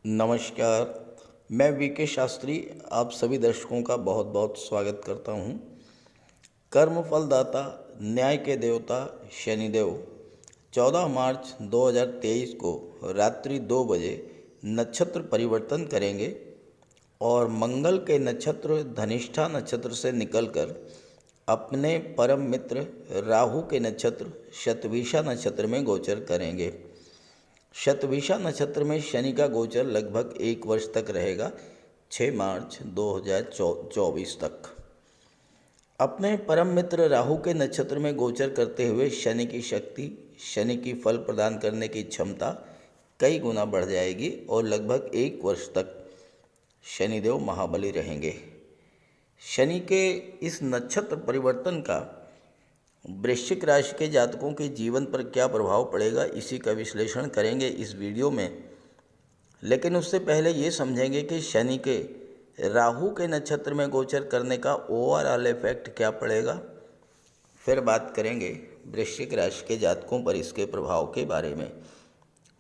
नमस्कार। मैं वीके शास्त्री आप सभी दर्शकों का बहुत बहुत स्वागत करता हूं। कर्म फलदाता न्याय के देवता शनिदेव 14 मार्च 2023 को रात्रि 2 बजे नक्षत्र परिवर्तन करेंगे और मंगल के नक्षत्र धनिष्ठा नक्षत्र से निकलकर अपने परम मित्र राहु के नक्षत्र शतभिषा नक्षत्र में गोचर करेंगे। शतभिषा नक्षत्र में शनि का गोचर लगभग 1 वर्ष तक रहेगा, 6 मार्च 2024 तक। अपने परम मित्र राहु के नक्षत्र में गोचर करते हुए शनि की शक्ति, शनि की फल प्रदान करने की क्षमता कई गुना बढ़ जाएगी और लगभग 1 वर्ष तक शनिदेव महाबली रहेंगे। शनि के इस नक्षत्र परिवर्तन का वृश्चिक राशि के जातकों के जीवन पर क्या प्रभाव पड़ेगा, इसी का विश्लेषण करेंगे इस वीडियो में। लेकिन उससे पहले ये समझेंगे कि शनि के राहु के नक्षत्र में गोचर करने का ओवरऑल इफेक्ट क्या पड़ेगा। फिर बात करेंगे वृश्चिक राशि के जातकों पर इसके प्रभाव के बारे में।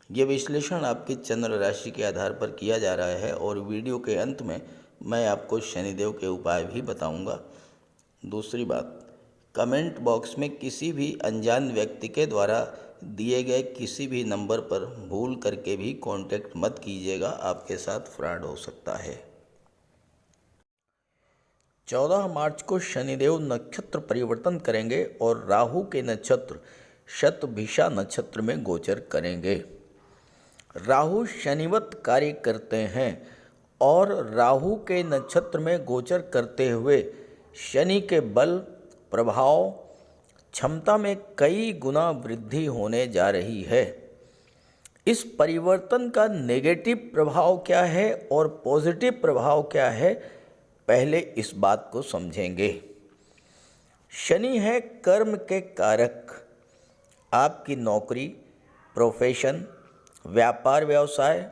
ये विश्लेषण आपकी चंद्र राशि के आधार पर किया जा रहा है और वीडियो के अंत में मैं आपको शनिदेव के उपाय भी बताऊंगा। दूसरी बात, कमेंट बॉक्स में किसी भी अनजान व्यक्ति के द्वारा दिए गए किसी भी नंबर पर भूल करके भी कांटेक्ट मत कीजिएगा, आपके साथ फ्रॉड हो सकता है। 14 मार्च को शनिदेव नक्षत्र परिवर्तन करेंगे और राहु के नक्षत्र शतभिषा नक्षत्र में गोचर करेंगे। राहु शनिवत कार्य करते हैं और राहु के नक्षत्र में गोचर करते हुए शनि के बल, प्रभाव, क्षमता में कई गुना वृद्धि होने जा रही है। इस परिवर्तन का नेगेटिव प्रभाव क्या है और पॉजिटिव प्रभाव क्या है, पहले इस बात को समझेंगे। शनि है कर्म के कारक। आपकी नौकरी, प्रोफेशन, व्यापार व्यवसाय,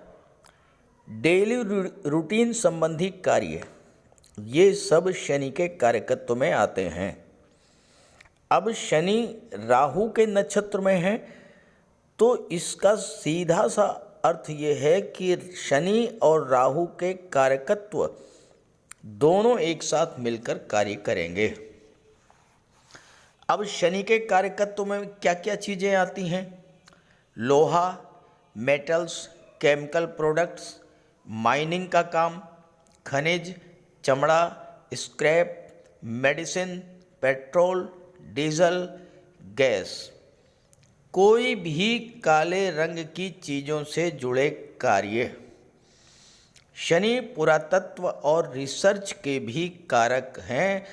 डेली रूटीन संबंधी कार्य, ये सब शनि के कारकत्व में आते हैं। अब शनि राहु के नक्षत्र में है तो इसका सीधा सा अर्थ ये है कि शनि और राहु के कारकत्व दोनों एक साथ मिलकर कार्य करेंगे। अब शनि के कारकत्व में क्या क्या चीज़ें आती हैं? लोहा, मेटल्स, केमिकल प्रोडक्ट्स, माइनिंग का काम, खनिज, चमड़ा, scrap, medicine, petrol, diesel, gas, कोई भी काले रंग की चीज़ों से जुड़े कार्य। शनि पुरातत्व और रिसर्च के भी कारक हैं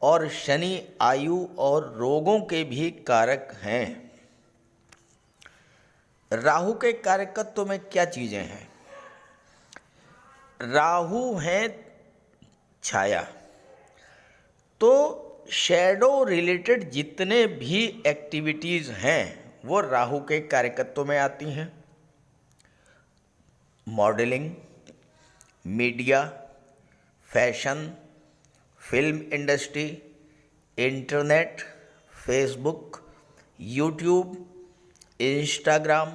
और शनि आयु और रोगों के भी कारक हैं। राहु के कारकत्व में क्या चीज़ें हैं? राहु है छाया, तो शैडो रिलेटेड जितने भी एक्टिविटीज़ हैं वो राहु के कारकत्व में आती हैं। Modelling, media, fashion, film industry, internet, Facebook, YouTube, Instagram,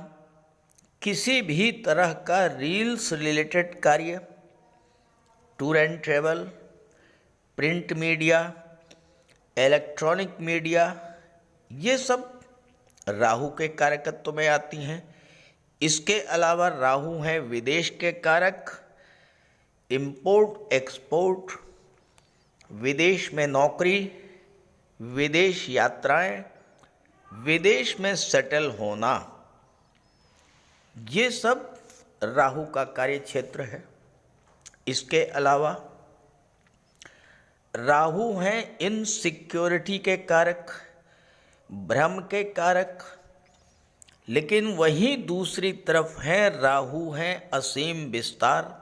किसी भी तरह का रील्स रिलेटेड कार्य, tour and travel, print media, electronic media, ये सब राहु के कारकत्व में आती हैं। इसके अलावा राहु हैं विदेश के कारक, इंपोर्ट एक्सपोर्ट, विदेश में नौकरी, विदेश यात्राएं, विदेश में सेटल होना, ये सब राहु का कार्य क्षेत्र है। इसके अलावा राहु हैं इनसिक्योरिटी के कारक, भ्रम के कारक, लेकिन वहीं दूसरी तरफ हैं राहु हैं असीम विस्तार,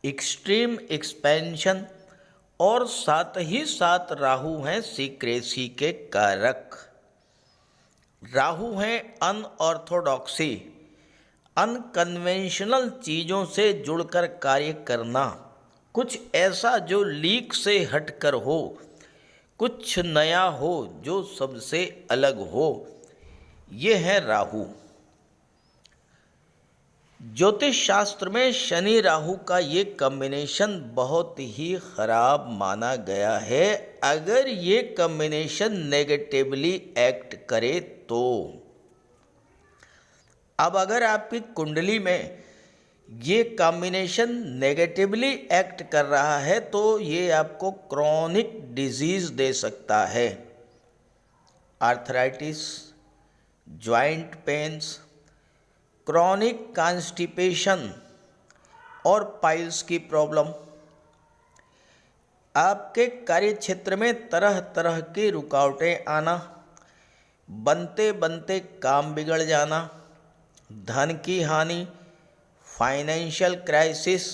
एक्सट्रीम एक्सपेंशन और साथ ही साथ राहु हैं सीक्रेसी के कारक। राहु हैं अनऑर्थोडॉक्सी, अनकन्वेंशनल चीज़ों से जुड़कर कार्य करना, कुछ ऐसा जो लीक से हटकर हो, कुछ नया हो जो सबसे अलग हो, ये है राहु। ज्योतिष शास्त्र में शनि राहु का ये कॉम्बिनेशन बहुत ही खराब माना गया है। अगर ये कॉम्बिनेशन नेगेटिवली एक्ट करे तो अब अगर आपकी कुंडली में ये कॉम्बिनेशन नेगेटिवली एक्ट कर रहा है तो ये आपको क्रॉनिक डिजीज दे सकता है। Arthritis, joint pains, chronic constipation और पाइल्स की प्रॉब्लम, आपके कार्य क्षेत्र में तरह तरह की रुकावटें आना, बनते बनते काम बिगड़ जाना, धन की हानि, फाइनेंशियल क्राइसिस,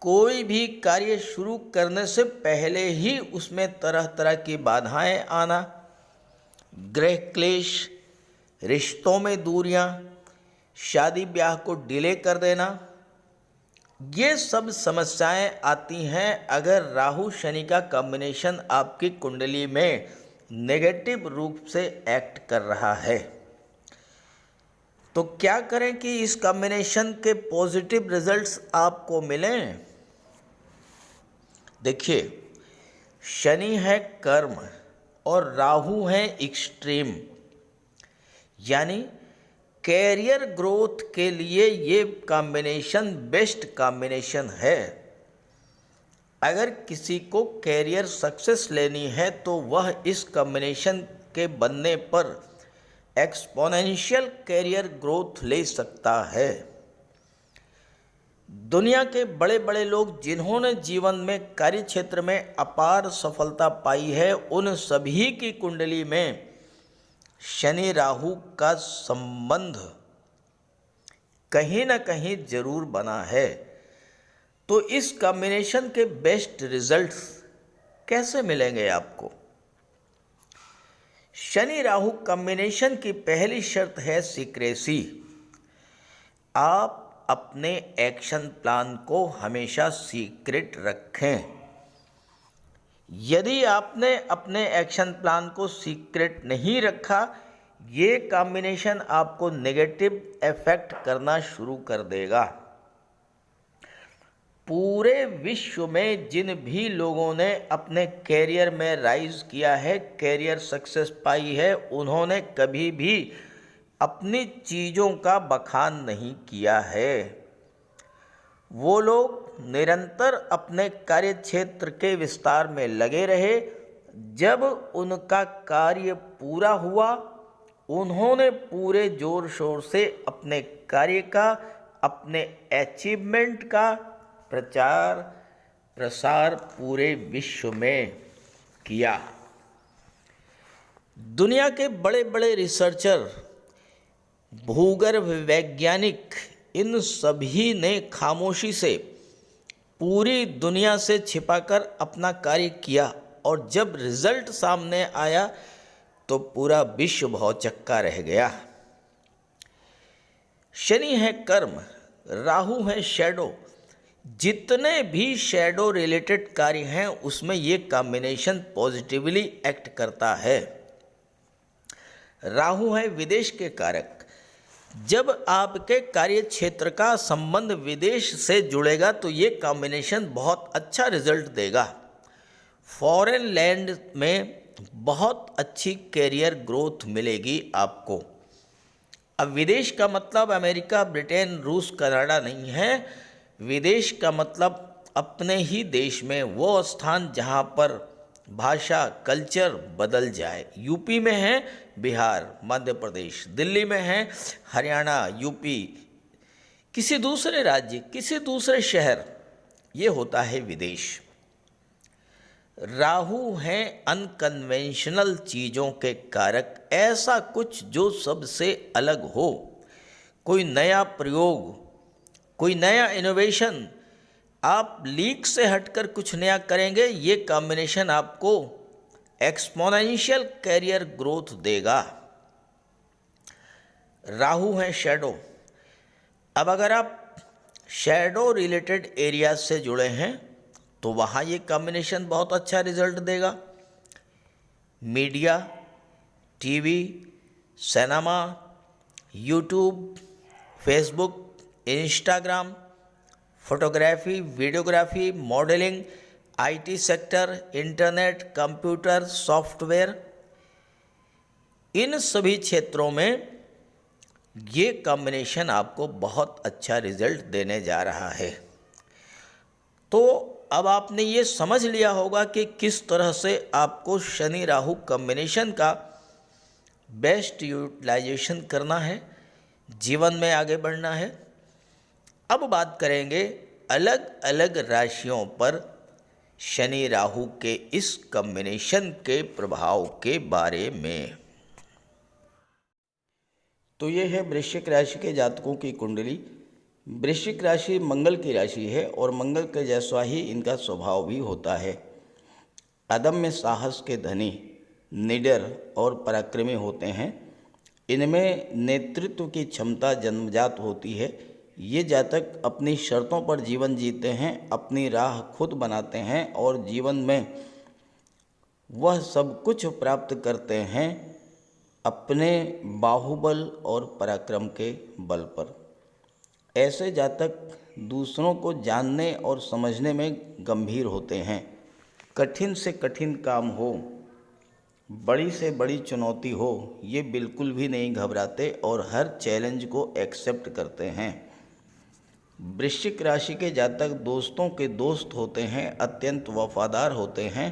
कोई भी कार्य शुरू करने से पहले ही उसमें तरह तरह की बाधाएं आना, गृह क्लेश, रिश्तों में दूरियां, शादी ब्याह को डिले कर देना, ये सब समस्याएं आती हैं अगर राहु शनि का कॉम्बिनेशन आपकी कुंडली में नेगेटिव रूप से एक्ट कर रहा है। तो क्या करें कि इस कॉम्बिनेशन के पॉजिटिव रिजल्ट्स आपको मिलें? देखिए, शनि है कर्म और राहु है एक्सट्रीम, यानी कैरियर ग्रोथ के लिए ये कॉम्बिनेशन बेस्ट कॉम्बिनेशन है। अगर किसी को कैरियर सक्सेस लेनी है तो वह इस कॉम्बिनेशन के बनने पर एक्सपोनेंशियल कैरियर ग्रोथ ले सकता है। दुनिया के बड़े बड़े लोग जिन्होंने जीवन में कार्य क्षेत्र में अपार सफलता पाई है, उन सभी की कुंडली में शनि राहु का संबंध कहीं ना कहीं जरूर बना है। तो इस कॉम्बिनेशन के बेस्ट रिजल्ट्स कैसे मिलेंगे आपको? शनि राहु कॉम्बिनेशन की पहली शर्त है सीक्रेसी। आप अपने एक्शन प्लान को हमेशा सीक्रेट रखें। यदि आपने अपने एक्शन प्लान को सीक्रेट नहीं रखा, ये कॉम्बिनेशन आपको नेगेटिव इफेक्ट करना शुरू कर देगा। पूरे विश्व में जिन भी लोगों ने अपने कैरियर में राइज किया है, कैरियर सक्सेस पाई है, उन्होंने कभी भी अपनी चीज़ों का बखान नहीं किया है। वो लोग निरंतर अपने कार्य क्षेत्र के विस्तार में लगे रहे। जब उनका कार्य पूरा हुआ, उन्होंने पूरे जोर शोर से अपने कार्य का, अपने अचीवमेंट का प्रचार प्रसार पूरे विश्व में किया। दुनिया के बड़े बड़े रिसर्चर, भूगर्भ वैज्ञानिक, इन सभी ने खामोशी से पूरी दुनिया से छिपाकर अपना कार्य किया और जब रिजल्ट सामने आया तो पूरा विश्व भौचक्का रह गया। शनि है कर्म, राहु है शैडो। जितने भी शैडो रिलेटेड कार्य हैं उसमें ये कॉम्बिनेशन पॉजिटिवली एक्ट करता है। राहु है विदेश के कारक। जब आपके कार्य क्षेत्र का संबंध विदेश से जुड़ेगा तो ये कॉम्बिनेशन बहुत अच्छा रिजल्ट देगा। फॉरेन लैंड में बहुत अच्छी कैरियर ग्रोथ मिलेगी आपको। अब विदेश का मतलब अमेरिका, ब्रिटेन, रूस, कनाडा नहीं है। विदेश का मतलब अपने ही देश में वो स्थान जहाँ पर भाषा, कल्चर बदल जाए। यूपी में है बिहार, मध्य प्रदेश, दिल्ली में है हरियाणा, यूपी, किसी दूसरे राज्य, किसी दूसरे शहर, ये होता है विदेश। राहु हैं अनकन्वेंशनल चीज़ों के कारक, ऐसा कुछ जो सबसे अलग हो, कोई नया प्रयोग, कोई नया इनोवेशन। आप लीक से हटकर कुछ नया करेंगे, ये कॉम्बिनेशन आपको एक्सपोनेंशियल कैरियर ग्रोथ देगा। राहु है शैडो। अब अगर आप शैडो रिलेटेड एरिया से जुड़े हैं तो वहाँ ये कॉम्बिनेशन बहुत अच्छा रिजल्ट देगा। Media, TV, cinema, YouTube, Facebook, Instagram, photography, videography, modelling, IT sector, internet, computer, software, इन सभी क्षेत्रों में ये कॉम्बिनेशन आपको बहुत अच्छा रिजल्ट देने जा रहा है। तो अब आपने ये समझ लिया होगा कि किस तरह से आपको शनि राहु कॉम्बिनेशन का बेस्ट यूटिलाइजेशन करना है, जीवन में आगे बढ़ना है। अब बात करेंगे अलग अलग राशियों पर शनि राहु के इस कॉम्बिनेशन के प्रभाव के बारे में। तो ये है वृश्चिक राशि के जातकों की कुंडली। वृश्चिक राशि मंगल की राशि है और मंगल के जैसा ही इनका स्वभाव भी होता है। अदम्य साहस के धनी, निडर और पराक्रमी होते हैं। इनमें नेतृत्व की क्षमता जन्मजात होती है। ये जातक अपनी शर्तों पर जीवन जीते हैं, अपनी राह खुद बनाते हैं और जीवन में वह सब कुछ प्राप्त करते हैं अपने बाहुबल और पराक्रम के बल पर। ऐसे जातक दूसरों को जानने और समझने में गंभीर होते हैं। कठिन से कठिन काम हो, बड़ी से बड़ी चुनौती हो, ये बिल्कुल भी नहीं घबराते और हर चैलेंज को एक्सेप्ट करते हैं। वृश्चिक राशि के जातक दोस्तों के दोस्त होते हैं, अत्यंत वफादार होते हैं।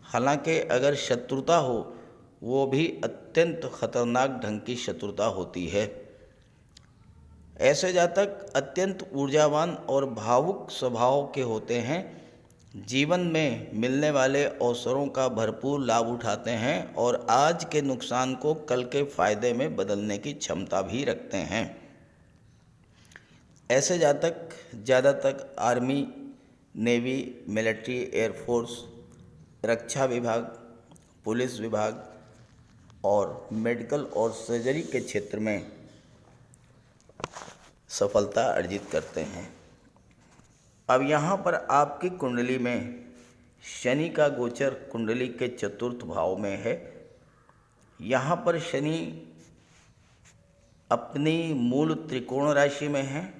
हालांकि अगर शत्रुता हो वो भी अत्यंत खतरनाक ढंग की शत्रुता होती है। ऐसे जातक अत्यंत ऊर्जावान और भावुक स्वभाव के होते हैं। जीवन में मिलने वाले अवसरों का भरपूर लाभ उठाते हैं और आज के नुकसान को कल के फायदे में बदलने की क्षमता भी रखते हैं। ऐसे जातक ज़्यादातर आर्मी, नेवी, मिलिट्री, एयरफोर्स, रक्षा विभाग, पुलिस विभाग और मेडिकल और सर्जरी के क्षेत्र में सफलता अर्जित करते हैं। अब यहाँ पर आपकी कुंडली में शनि का गोचर कुंडली के चतुर्थ भाव में है। यहाँ पर शनि अपनी मूल त्रिकोण राशि में है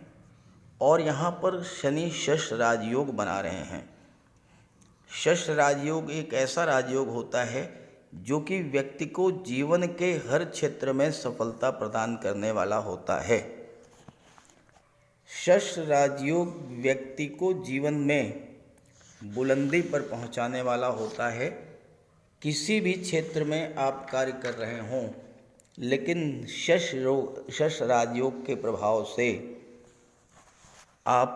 और यहाँ पर शनि शश राजयोग बना रहे हैं। शश राजयोग एक ऐसा राजयोग होता है जो कि व्यक्ति को जीवन के हर क्षेत्र में सफलता प्रदान करने वाला होता है। शश राजयोग व्यक्ति को जीवन में बुलंदी पर पहुंचाने वाला होता है। किसी भी क्षेत्र में आप कार्य कर रहे हों, लेकिन शश राजयोग के प्रभाव से आप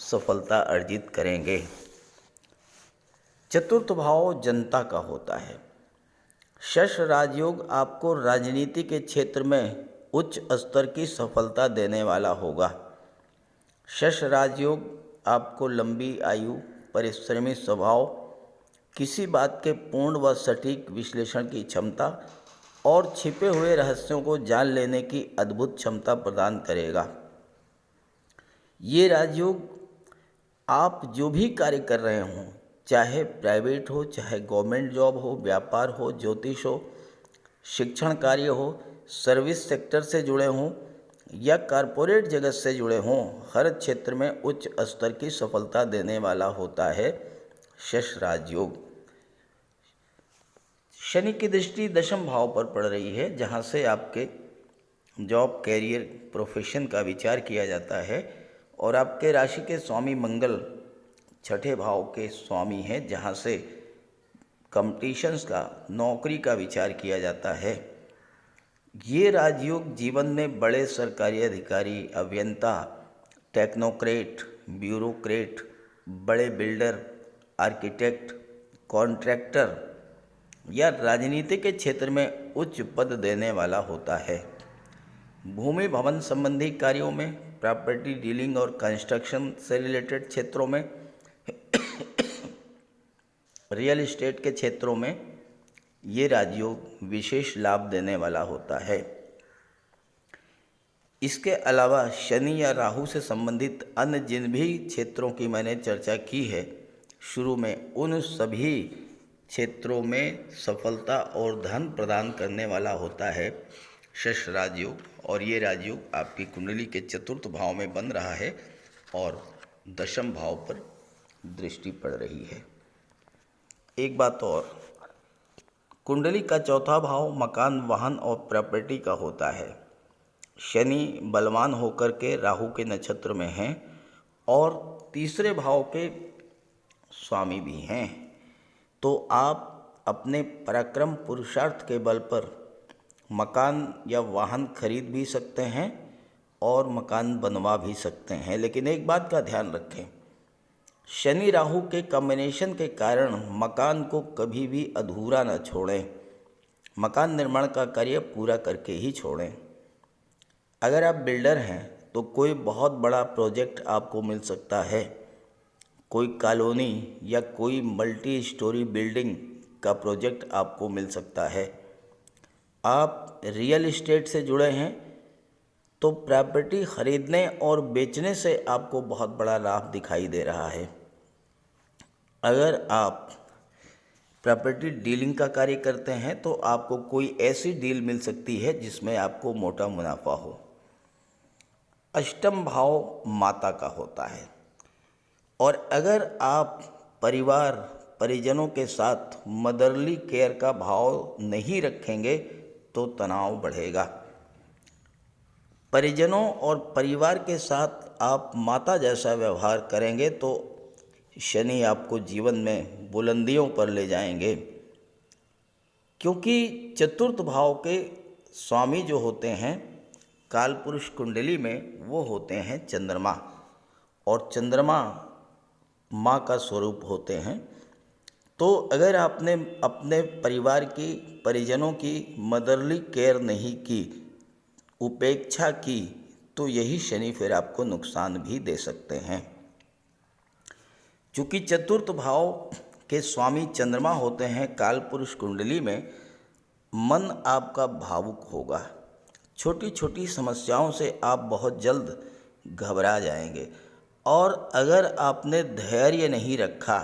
सफलता अर्जित करेंगे। चतुर्थ भाव जनता का होता है। शश राजयोग आपको राजनीति के क्षेत्र में उच्च स्तर की सफलता देने वाला होगा। शश राजयोग आपको लंबी आयु, परिश्रमी स्वभाव, किसी बात के पूर्ण व सटीक विश्लेषण की क्षमता और छिपे हुए रहस्यों को जान लेने की अद्भुत क्षमता प्रदान करेगा। ये राजयोग आप जो भी कार्य कर रहे हों, चाहे प्राइवेट हो, चाहे गवर्नमेंट जॉब हो, व्यापार हो, ज्योतिष हो, शिक्षण कार्य हो, सर्विस सेक्टर से जुड़े हों या कॉरपोरेट जगत से जुड़े हों, हर क्षेत्र में उच्च स्तर की सफलता देने वाला होता है शश राजयोग। शनि की दृष्टि दशम भाव पर पड़ रही है, जहाँ से आपके जॉब, कैरियर, प्रोफेशन का विचार किया जाता है और आपके राशि के स्वामी मंगल छठे भाव के स्वामी हैं, जहाँ से कॉम्पिटिशन्स का, नौकरी का विचार किया जाता है। ये राजयोग जीवन में बड़े सरकारी अधिकारी, अभियंता, टेक्नोक्रेट, ब्यूरोक्रेट, बड़े बिल्डर, आर्किटेक्ट, कॉन्ट्रैक्टर या राजनीति के क्षेत्र में उच्च पद देने वाला होता है। भूमि भवन संबंधी कार्यों में, प्रॉपर्टी डीलिंग और कंस्ट्रक्शन से रिलेटेड क्षेत्रों में, रियल एस्टेट के क्षेत्रों में ये राजयोग विशेष लाभ देने वाला होता है। इसके अलावा शनि या राहु से संबंधित अन्य जिन भी क्षेत्रों की मैंने चर्चा की है शुरू में, उन सभी क्षेत्रों में सफलता और धन प्रदान करने वाला होता है शश राजयोग, और ये राजयोग आपकी कुंडली के चतुर्थ भाव में बन रहा है और दशम भाव पर दृष्टि पड़ रही है। एक बात और, कुंडली का चौथा भाव मकान, वाहन और प्रॉपर्टी का होता है। शनि बलवान होकर के राहु के नक्षत्र में हैं और तीसरे भाव के स्वामी भी हैं, तो आप अपने पराक्रम पुरुषार्थ के बल पर मकान या वाहन खरीद भी सकते हैं और मकान बनवा भी सकते हैं। लेकिन एक बात का ध्यान रखें, शनि राहु के कॉम्बिनेशन के कारण मकान को कभी भी अधूरा न छोड़ें, मकान निर्माण का कार्य पूरा करके ही छोड़ें। अगर आप बिल्डर हैं तो कोई बहुत बड़ा प्रोजेक्ट आपको मिल सकता है, कोई कॉलोनी या कोई मल्टी स्टोरी बिल्डिंग का प्रोजेक्ट आपको मिल सकता है। आप रियल एस्टेट से जुड़े हैं तो प्रॉपर्टी खरीदने और बेचने से आपको बहुत बड़ा लाभ दिखाई दे रहा है। अगर आप प्रॉपर्टी डीलिंग का कार्य करते हैं तो आपको कोई ऐसी डील मिल सकती है जिसमें आपको मोटा मुनाफा हो। अष्टम भाव माता का होता है और अगर आप परिवार परिजनों के साथ मदरली केयर का भाव नहीं रखेंगे तो तनाव बढ़ेगा। परिजनों और परिवार के साथ आप माता जैसा व्यवहार करेंगे तो शनि आपको जीवन में बुलंदियों पर ले जाएंगे, क्योंकि चतुर्थ भाव के स्वामी जो होते हैं कालपुरुष कुंडली में वो होते हैं चंद्रमा, और चंद्रमा माँ का स्वरूप होते हैं। तो अगर आपने अपने परिवार की परिजनों की मदरली केयर नहीं की, उपेक्षा की, तो यही शनि फिर आपको नुकसान भी दे सकते हैं। चूँकि चतुर्थ भाव के स्वामी चंद्रमा होते हैं कालपुरुष कुंडली में, मन आपका भावुक होगा, छोटी छोटी समस्याओं से आप बहुत जल्द घबरा जाएंगे, और अगर आपने धैर्य नहीं रखा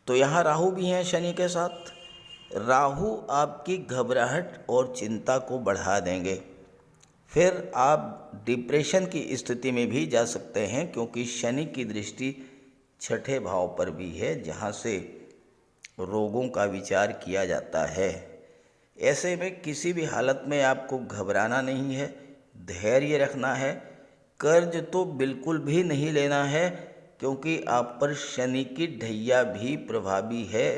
तो यहाँ राहु भी हैं शनि के साथ। राहु आपकी घबराहट और चिंता को बढ़ा देंगे, फिर आप डिप्रेशन की स्थिति में भी जा सकते हैं, क्योंकि शनि की दृष्टि छठे भाव पर भी है जहाँ से रोगों का विचार किया जाता है। ऐसे में किसी भी हालत में आपको घबराना नहीं है, धैर्य रखना है। कर्ज तो बिल्कुल भी नहीं लेना है, क्योंकि आप पर शनि की ढैया भी प्रभावी है।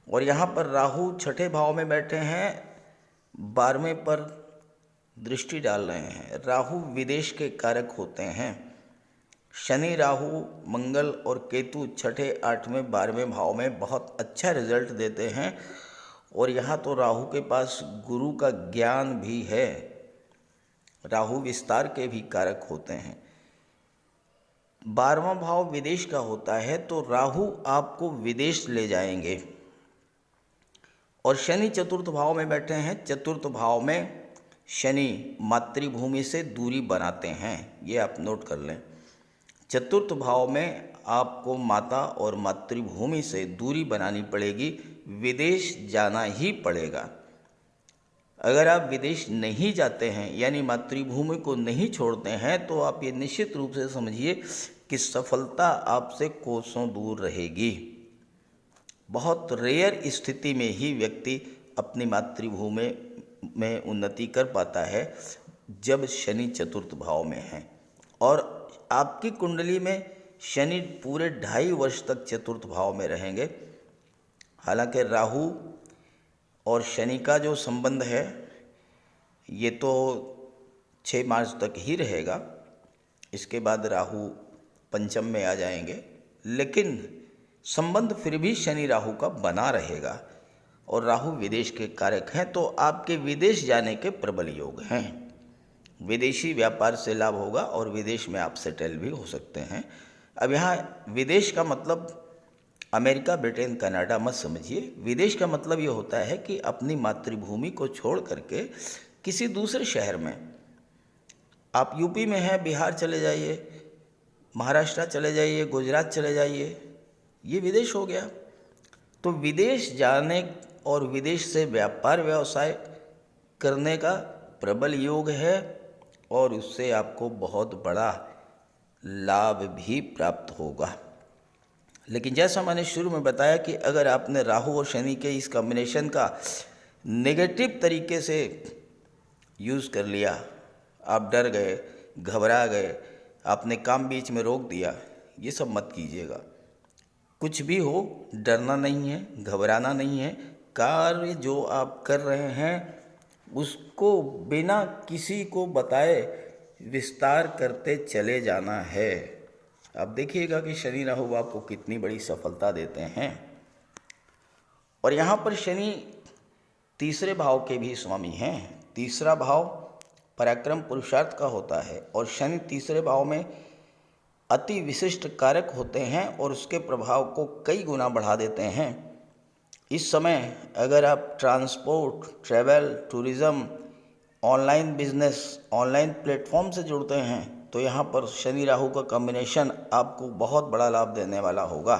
और यहाँ पर राहु छठे भाव में बैठे हैं, 12वें पर दृष्टि डाल रहे हैं। राहु विदेश के कारक होते हैं। शनि राहु मंगल और केतु छठे 8वें 12वें भाव में बहुत अच्छा रिजल्ट देते हैं, और यहाँ तो राहु के पास गुरु का ज्ञान भी है। राहु विस्तार के भी कारक होते हैं। 12वां भाव विदेश का होता है, तो राहु आपको विदेश ले जाएंगे। और शनि चतुर्थ भाव में बैठे हैं। चतुर्थ भाव में शनि मातृभूमि से दूरी बनाते हैं, ये आप नोट कर लें। चतुर्थ भाव में आपको माता और मातृभूमि से दूरी बनानी पड़ेगी, विदेश जाना ही पड़ेगा। अगर आप विदेश नहीं जाते हैं यानी मातृभूमि को नहीं छोड़ते हैं, तो आप ये निश्चित रूप से समझिए कि सफलता आपसे कोसों दूर रहेगी। बहुत रेयर स्थिति में ही व्यक्ति अपनी मातृभूमि में उन्नति कर पाता है जब शनि चतुर्थ भाव में है। और आपकी कुंडली में शनि पूरे 2.5 वर्ष तक चतुर्थ भाव में रहेंगे। हालांकि राहु और शनि का जो संबंध है ये तो 6 मार्च तक ही रहेगा, इसके बाद राहु पंचम में आ जाएंगे, लेकिन संबंध फिर भी शनि राहु का बना रहेगा। और राहु विदेश के कारक हैं, तो आपके विदेश जाने के प्रबल योग हैं। विदेशी व्यापार से लाभ होगा और विदेश में आप सेटल भी हो सकते हैं। अब यहाँ विदेश का मतलब अमेरिका, ब्रिटेन, कनाडा मत समझिए। विदेश का मतलब ये होता है कि अपनी मातृभूमि को छोड़ करके किसी दूसरे शहर में, आप यूपी में हैं, बिहार चले जाइए, महाराष्ट्र चले जाइए, गुजरात चले जाइए, ये विदेश हो गया। तो विदेश जाने और विदेश से व्यापार व्यवसाय करने का प्रबल योग है और उससे आपको बहुत बड़ा लाभ भी प्राप्त होगा। लेकिन जैसा मैंने शुरू में बताया कि अगर आपने राहु और शनि के इस कॉम्बिनेशन का नेगेटिव तरीके से यूज़ कर लिया, आप डर गए, घबरा गए, आपने काम बीच में रोक दिया, ये सब मत कीजिएगा। कुछ भी हो, डरना नहीं है, घबराना नहीं है। कार्य जो आप कर रहे हैं उसको बिना किसी को बताए विस्तार करते चले जाना है। अब देखिएगा कि शनि राहु आपको कितनी बड़ी सफलता देते हैं। और यहाँ पर शनि तीसरे भाव के भी स्वामी हैं। तीसरा भाव पराक्रम पुरुषार्थ का होता है और शनि तीसरे भाव में अति विशिष्ट कारक होते हैं और उसके प्रभाव को कई गुना बढ़ा देते हैं। इस समय अगर आप transport, travel, tourism, online business, online platform से जुड़ते हैं तो यहाँ पर शनि राहु का कॉम्बिनेशन आपको बहुत बड़ा लाभ देने वाला होगा।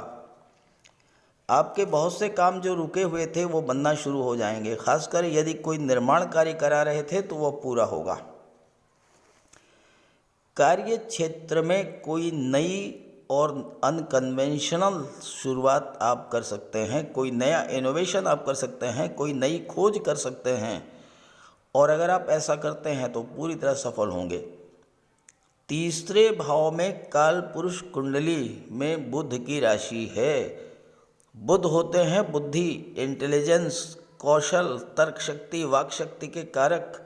आपके बहुत से काम जो रुके हुए थे वो बनना शुरू हो जाएंगे। खासकर यदि कोई निर्माण कार्य करा रहे थे तो वह पूरा होगा। कार्य क्षेत्र में कोई नई और अनकन्वेंशनल शुरुआत आप कर सकते हैं, कोई नया इनोवेशन आप कर सकते हैं, कोई नई खोज कर सकते हैं और अगर आप ऐसा करते हैं तो पूरी तरह सफल होंगे। तीसरे भाव में काल पुरुष कुंडली में बुध की राशि है। बुध होते हैं बुद्धि, इंटेलिजेंस, कौशल, तर्क शक्ति, वाक शक्ति के कारक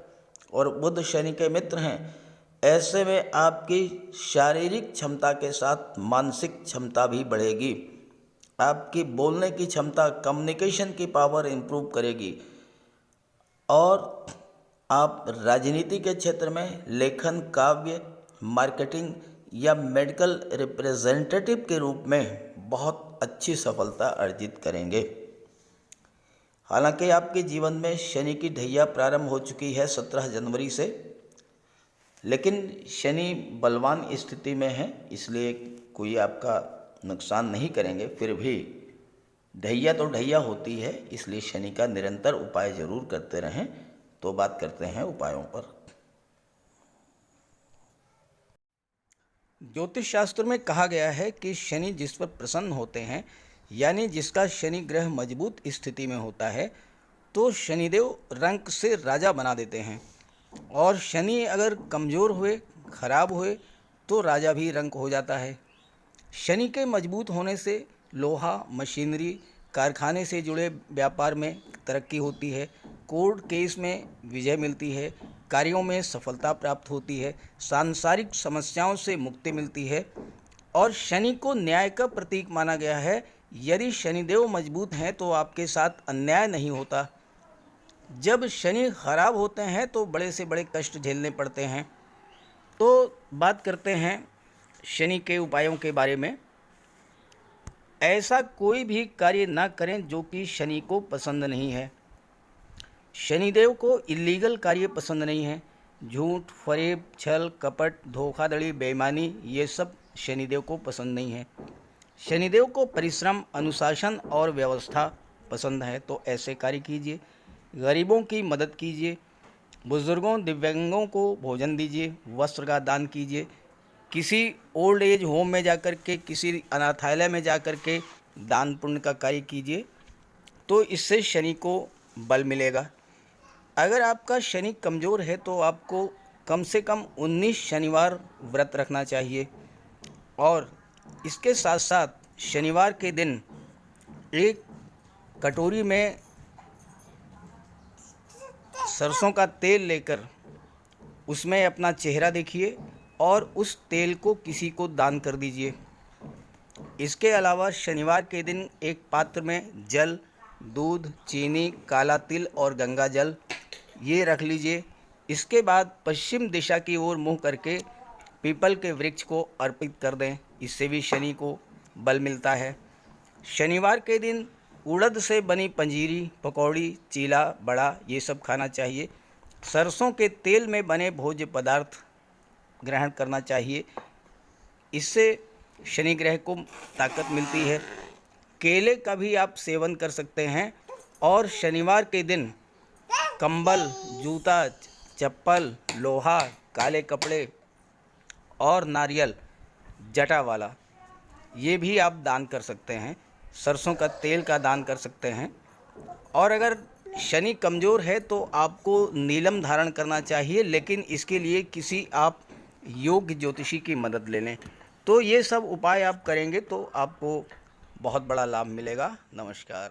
और बुध शनि के मित्र हैं। ऐसे में आपकी शारीरिक क्षमता के साथ मानसिक क्षमता भी बढ़ेगी। आपकी बोलने की क्षमता, कम्युनिकेशन की पावर इम्प्रूव करेगी और आप राजनीति के क्षेत्र में लेखन, काव्य, मार्केटिंग या मेडिकल रिप्रेजेंटेटिव के रूप में बहुत अच्छी सफलता अर्जित करेंगे। हालांकि आपके जीवन में शनि की ढैया प्रारंभ हो चुकी है 17 जनवरी से, लेकिन शनि बलवान स्थिति में है इसलिए कोई आपका नुकसान नहीं करेंगे। फिर भी ढैया तो ढैया होती है, इसलिए शनि का निरंतर उपाय जरूर करते रहें। तो बात करते हैं उपायों पर। ज्योतिष शास्त्र में कहा गया है कि शनि जिस पर प्रसन्न होते हैं, यानी जिसका शनि ग्रह मजबूत स्थिति में होता है, तो शनिदेव रंक से राजा बना देते हैं और शनि अगर कमज़ोर हुए, खराब हुए तो राजा भी रंक हो जाता है। शनि के मजबूत होने से लोहा, मशीनरी, कारखाने से जुड़े व्यापार में तरक्की होती है, कोर्ट केस में विजय मिलती है, कार्यों में सफलता प्राप्त होती है, सांसारिक समस्याओं से मुक्ति मिलती है और शनि को न्याय का प्रतीक माना गया है। यदि शनिदेव मजबूत हैं तो आपके साथ अन्याय नहीं होता। जब शनि खराब होते हैं तो बड़े से बड़े कष्ट झेलने पड़ते हैं। तो बात करते हैं शनि के उपायों के बारे में। ऐसा कोई भी कार्य ना करें जो कि शनि को पसंद नहीं है। शनिदेव को इलीगल कार्य पसंद नहीं है। झूठ, फरेब, छल, कपट, धोखाधड़ी, बेईमानी, ये सब शनिदेव को पसंद नहीं है। शनिदेव को परिश्रम, अनुशासन और व्यवस्था पसंद है। तो ऐसे कार्य कीजिए। गरीबों की मदद कीजिए, बुजुर्गों, दिव्यांगों को भोजन दीजिए, वस्त्र का दान कीजिए, किसी ओल्ड एज होम में जाकर के, किसी अनाथालय में जाकर के दान पुण्य का कार्य कीजिए, तो इससे शनि को बल मिलेगा। अगर आपका शनि कमज़ोर है तो आपको कम से कम 19 शनिवार व्रत रखना चाहिए और इसके साथ साथ शनिवार के दिन एक कटोरी में सरसों का तेल लेकर उसमें अपना चेहरा देखिए और उस तेल को किसी को दान कर दीजिए। इसके अलावा शनिवार के दिन एक पात्र में जल, दूध, चीनी, काला तिल और गंगा जल ये रख लीजिए। इसके बाद पश्चिम दिशा की ओर मुँह करके पीपल के वृक्ष को अर्पित कर दें। इससे भी शनि को बल मिलता है। शनिवार के दिन उड़द से बनी पंजीरी, पकौड़ी, चीला, बड़ा ये सब खाना चाहिए। सरसों के तेल में बने भोज्य पदार्थ ग्रहण करना चाहिए। इससे शनि ग्रह को ताकत मिलती है। केले का भी आप सेवन कर सकते हैं और शनिवार के दिन कंबल, जूता, चप्पल, लोहा, काले कपड़े और नारियल जटा वाला, ये भी आप दान कर सकते हैं। सरसों का तेल का दान कर सकते हैं। और अगर शनि कमज़ोर है तो आपको नीलम धारण करना चाहिए, लेकिन इसके लिए किसी आप योग्य ज्योतिषी की मदद ले लें। तो ये सब उपाय आप करेंगे तो आपको बहुत बड़ा लाभ मिलेगा। नमस्कार।